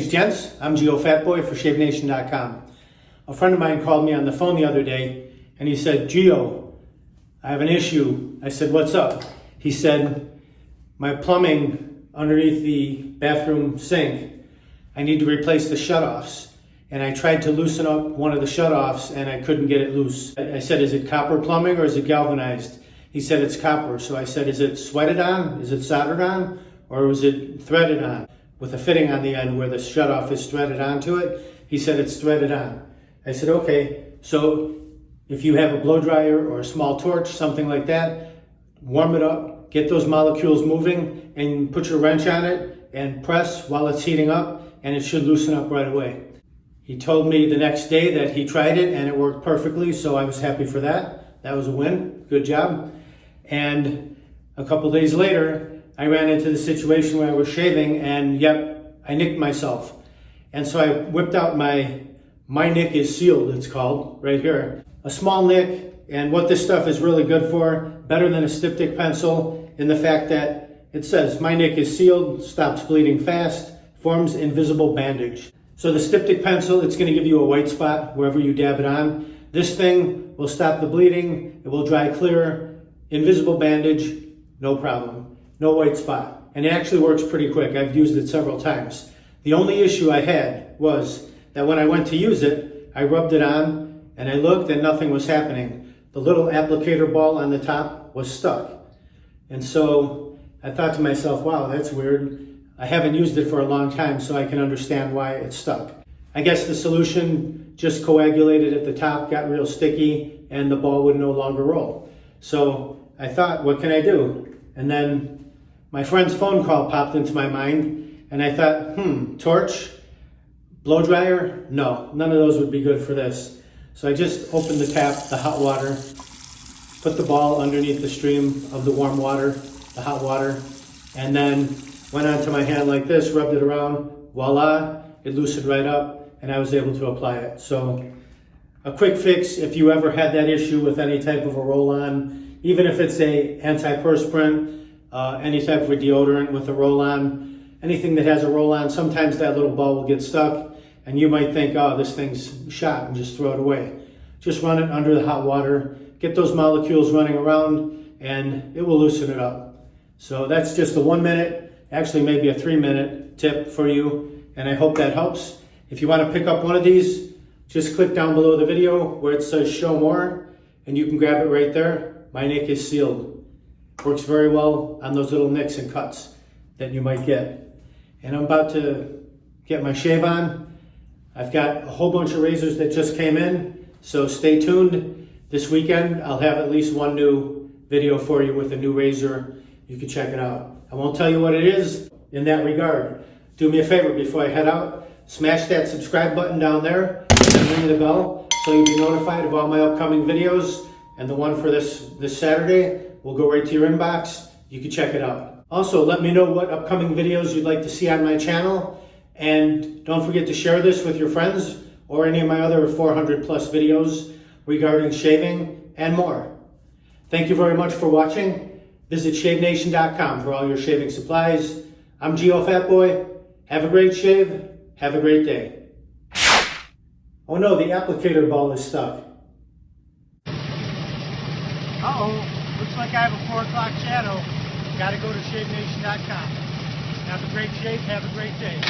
ladies, gents. I'm Geofatboy for ShaveNation.com. A friend of mine called me on the phone the other day and he said, Geo, I have an issue. I said, what's up? He said, my plumbing underneath the bathroom sink, I need to replace the shutoffs. And I tried to loosen up one of the shutoffs and I couldn't get it loose. I said, is it copper plumbing or is it galvanized? He said, it's copper. So I said, is it sweated on? Is it soldered on? Or was it threaded on? With a fitting on the end where the shutoff is threaded onto it. He said, it's threaded on. I said, okay. So if you have a blow dryer or a small torch, something like that, warm it up, get those molecules moving and put your wrench on it and press while it's heating up and it should loosen up right away. He told me the next day that he tried it and it worked perfectly, so I was happy for that. That was a win. Good job. And a couple days later, I ran into the situation where I was shaving and yep, I nicked myself. And so I whipped out my nick is sealed, it's called, right here. A small nick, and what this stuff is really good for, better than a styptic pencil, in the fact that it says, my nick is sealed, stops bleeding fast, forms invisible bandage. So the styptic pencil, it's gonna give you a white spot wherever you dab it on. This thing will stop the bleeding, it will dry clear, invisible bandage, no problem. No white spot. And it actually works pretty quick. I've used it several times. The only issue I had was that when I went to use it, I rubbed it on and I looked and nothing was happening. The little applicator ball on the top was stuck. And so I thought to myself, wow, that's weird. I haven't used it for a long time, so I can understand why it's stuck. I guess the solution just coagulated at the top, got real sticky, and the ball would no longer roll. So I thought, what can I do? And then my friend's phone call popped into my mind, and I thought, torch, blow dryer? No, none of those would be good for this. So I just opened the tap, the hot water, put the ball underneath the stream of the warm water, the hot water, and then went onto my hand like this, rubbed it around, voila, it loosened right up, and I was able to apply it. So a quick fix if you ever had that issue with any type of a roll-on, even if it's a antiperspirant, any type of a deodorant with a roll-on, anything that has a roll-on, sometimes that little ball will get stuck and you might think, oh, this thing's shot, and just throw it away. Just run it under the hot water, get those molecules running around, and it will loosen it up. So that's just a 1 minute, actually maybe a 3-minute tip for you, and I hope that helps. If you want to pick up one of these, just click down below the video where it says show more, and you can grab it right there. My nick is sealed. Works very well on those little nicks and cuts that you might get. And I'm about to get my shave on. I've got a whole bunch of razors that just came in, so stay tuned. This weekend, I'll have at least one new video for you with a new razor. You can check it out. I won't tell you what it is in that regard. Do me a favor before I head out, smash that subscribe button down there and ring the bell so you'll be notified of all my upcoming videos. And the one for this Saturday will go right to your inbox. You can check it out. Also, let me know what upcoming videos you'd like to see on my channel. And don't forget to share this with your friends or any of my other 400 plus videos regarding shaving and more. Thank you very much for watching. Visit ShaveNation.com for all your shaving supplies. I'm Geofatboy. Have a great shave. Have a great day. Oh no, the applicator ball is stuck. Uh-oh, looks like I have a 4 o'clock shadow. Gotta go to ShaveNation.com. Have a great shave, have a great day.